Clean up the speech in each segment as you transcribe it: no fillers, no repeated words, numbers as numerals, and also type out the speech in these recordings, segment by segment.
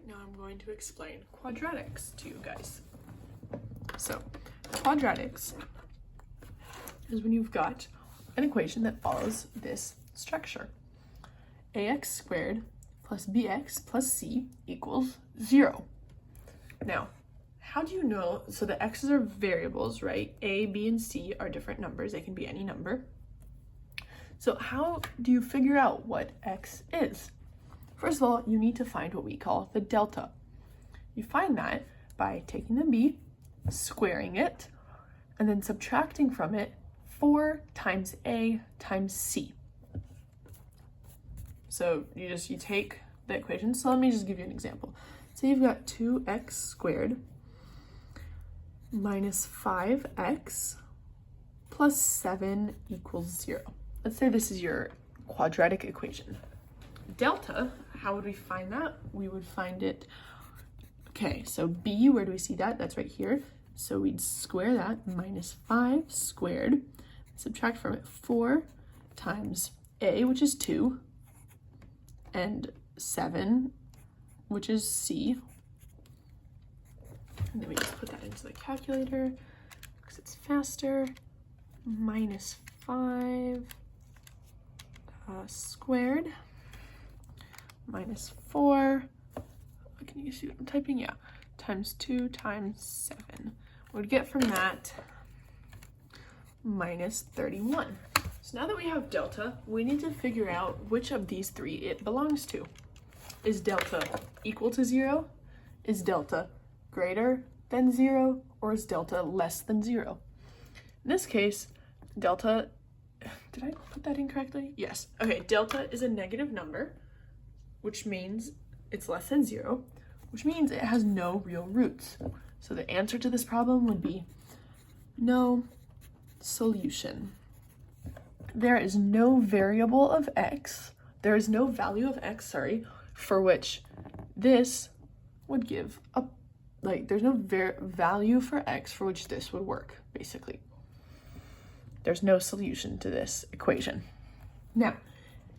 Now I'm going to explain quadratics to you guys. So, quadratics is when you've got an equation that follows this structure. ax squared plus bx plus c equals 0. Now, how do you know? So the x's are variables, right? A, b, and c are different numbers. They can be any number. So how do you figure out what x is? First of all, you need to find what we call the delta. You find that by taking the b, squaring it, and then subtracting from it 4 times a times c. So you take the equation. So let me just give you an example. So you've got 2x squared minus 5x plus 7 equals 0. Let's say this is your quadratic equation. Delta, how would we find that? We would find it, okay, so b, where do we see that? That's right here. So we'd square that, minus 5 squared, subtract from it 4 times a, which is 2, and 7, which is c. And then we just put that into the calculator because it's faster. Minus 5 squared minus 4. Can you see what I'm typing? Yeah. Times 2 times 7. We'd get from that minus 31. So now that we have delta, we need to figure out which of these three it belongs to. Is delta equal to 0? Is delta greater than 0? Or is delta less than 0? In this case, delta, did I put that in correctly? Yes. Okay, delta is a negative number, which means it's less than 0, which means it has no real roots. So the answer to this problem would be no solution. There is no variable of x, there is no value of x, for which this would give a, there's no value for x for which this would work, basically. There's no solution to this equation. Now,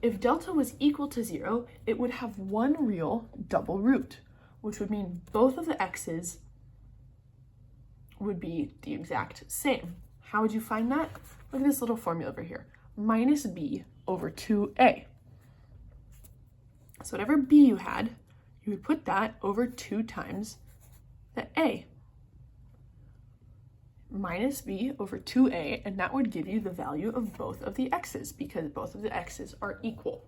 if delta was equal to 0, it would have one real double root, which would mean both of the x's would be the exact same. How would you find that? Look at this little formula over here. Minus b over 2a. So whatever b you had, you would put that over 2 times the a. Minus b over 2a, and that would give you the value of both of the x's because both of the x's are equal.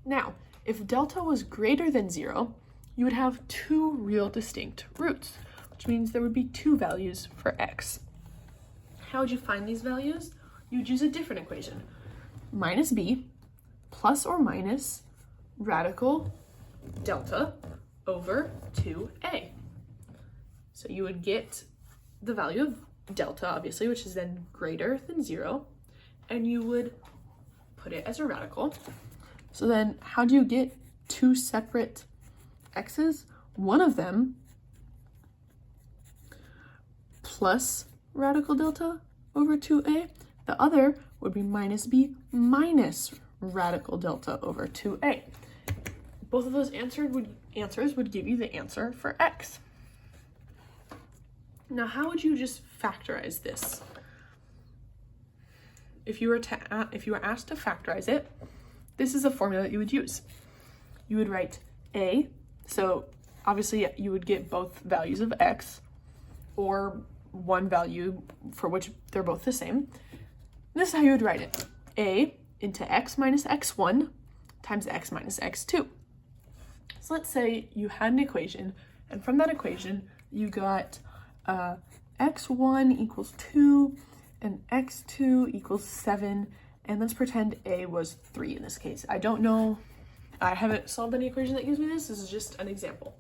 Now, if delta was greater than 0, you would have 2 real distinct roots, which means there would be 2 values for x. How would you find these values? You'd use a different equation. Minus b plus or minus radical delta over 2a. So you would get the value of delta, obviously, which is then greater than 0, and you would put it as a radical. So then how do you get 2 separate x's? One of them plus radical delta over 2a. The other would be minus b minus radical delta over 2a. Both of those answers would give you the answer for x. Now, how would you just factorize this? If you were asked to factorize it, this is a formula that you would use. You would write a, so obviously you would get both values of x, or one value for which they're both the same. This is how you would write it. A into x minus x1 times x minus x2. So let's say you had an equation, and from that equation you got x1 equals 2 and x2 equals 7, and let's pretend a was 3 in this case. I don't know, I haven't solved any equation that gives me this. This is just an example.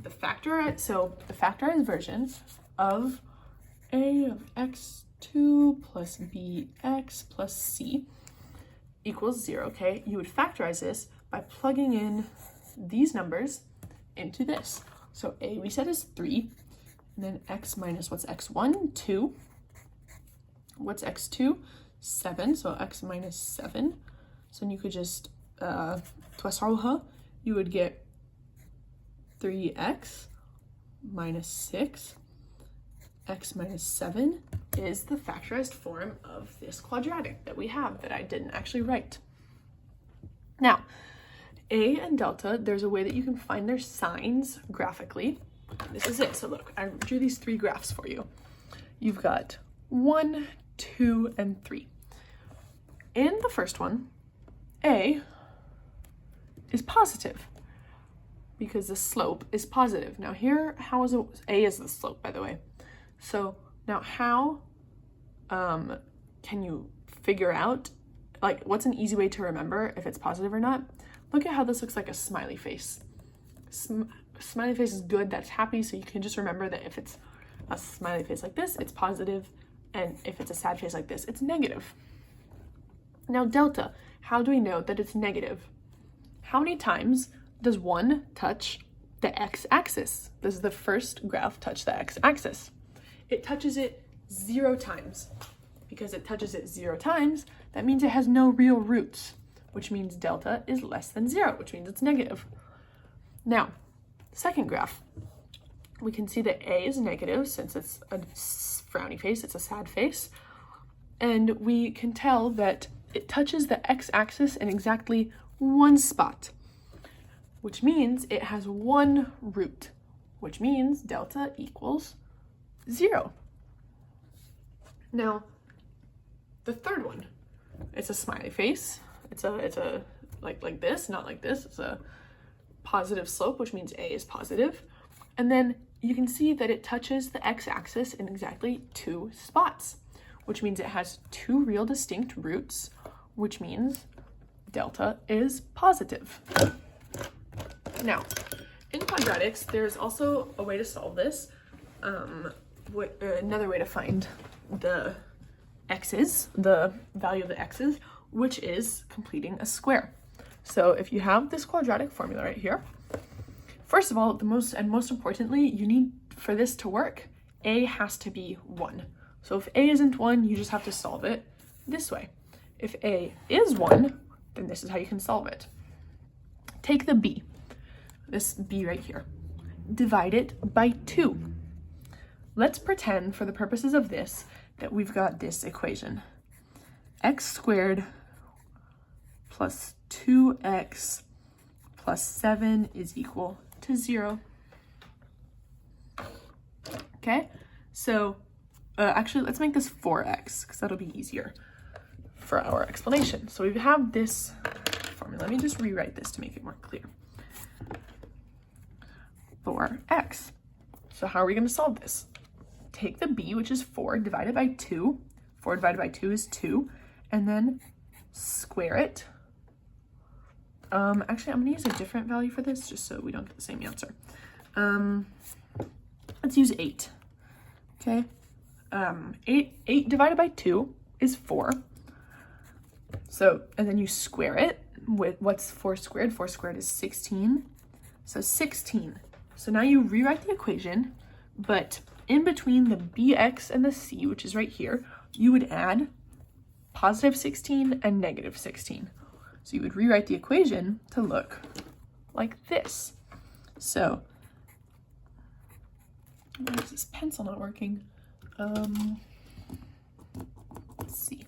The factorized version of a of x2 plus bx plus c equals 0, okay? You would factorize this by plugging in these numbers into this. So a we said is 3, and then x minus, what's x1? 2. What's x2? 7, so x minus 7. So you could just, you would get 3x minus 6, x minus 7 is the factorized form of this quadratic that we have that I didn't actually write. Now, a and delta, there's a way that you can find their signs graphically. This is it. So look, I drew these 3 graphs for you. You've got 1, 2, and 3. In the first one, a is positive because the slope is positive. Now here, how is a is the slope, by the way. So now how can you figure out, like, what's an easy way to remember if it's positive or not? Look at how this looks like a smiley face. Smiley face is good, that's happy, so you can just remember that if it's a smiley face like this, it's positive, and if it's a sad face like this, it's negative. Now delta, how do we know that it's negative? How many times does 1 touch the x-axis? Does the first graph touch the x-axis? It touches it 0 times. Because it touches it 0 times, that means it has no real roots, which means delta is less than 0, which means it's negative. Now, second graph, we can see that a is negative since it's a frowny face, it's a sad face, and we can tell that it touches the x-axis in exactly 1 spot, which means it has 1 root, which means delta equals 0. Now, the third one, it's a smiley face. It's a like this, not like this. It's a positive slope, which means a is positive. And then you can see that it touches the x-axis in exactly 2 spots, which means it has 2 real distinct roots, which means delta is positive. Now, in quadratics, there's also a way to solve this. Another way to find the x's, the value of the x's, which is completing a square. So if you have this quadratic formula right here, first of all, most importantly, you need, for this to work, a has to be 1. So if a isn't 1, you just have to solve it this way. If a is 1, then this is how you can solve it. Take the b, this b right here, divide it by 2. Let's pretend, for the purposes of this, that we've got this equation. X squared plus 2x plus 7 is equal to 0. Okay, so actually let's make this 4x because that'll be easier for our explanation. So we have this formula. Let me just rewrite this to make it more clear. 4x. So how are we going to solve this? Take the b, which is 4, divided by 2. 4 divided by 2 is 2. And then square it. Actually, I'm going to use a different value for this, just so we don't get the same answer. Let's use 8. Okay. 8 divided by 2 is 4. So, and then you square it with, what's 4 squared? 4 squared is 16. So 16. So now you rewrite the equation, but in between the bx and the c, which is right here, you would add positive 16 and negative 16. So you would rewrite the equation to look like this. So, why is this pencil not working? Let's see.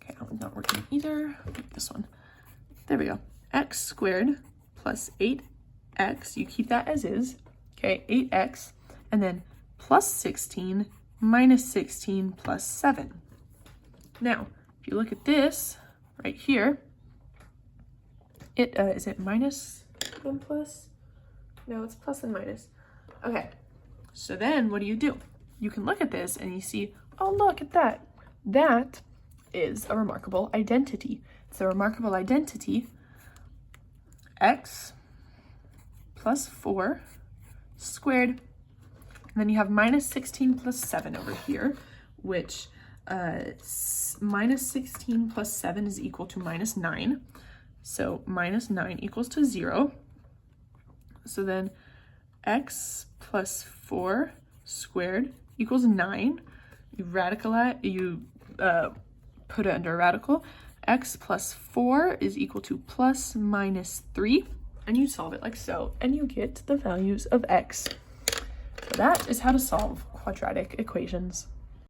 Okay, that one's not working either. This one. There we go. X squared plus 8x, you keep that as is. Okay, 8x, and then plus 16 minus 16 plus 7. Now, if you look at this right here, is it minus and plus? No, it's plus and minus. Okay, so then what do? You can look at this and you see, oh, look at that. That is a remarkable identity. It's a remarkable identity, x plus 4 squared. And then you have minus 16 plus 7 over here, which minus 16 plus 7 is equal to minus 9. So minus 9 equals to 0. So then x plus 4 squared equals 9. You put it under a radical. X plus 4 is equal to plus minus 3. and you solve it like so, and you get the values of x. So that is how to solve quadratic equations.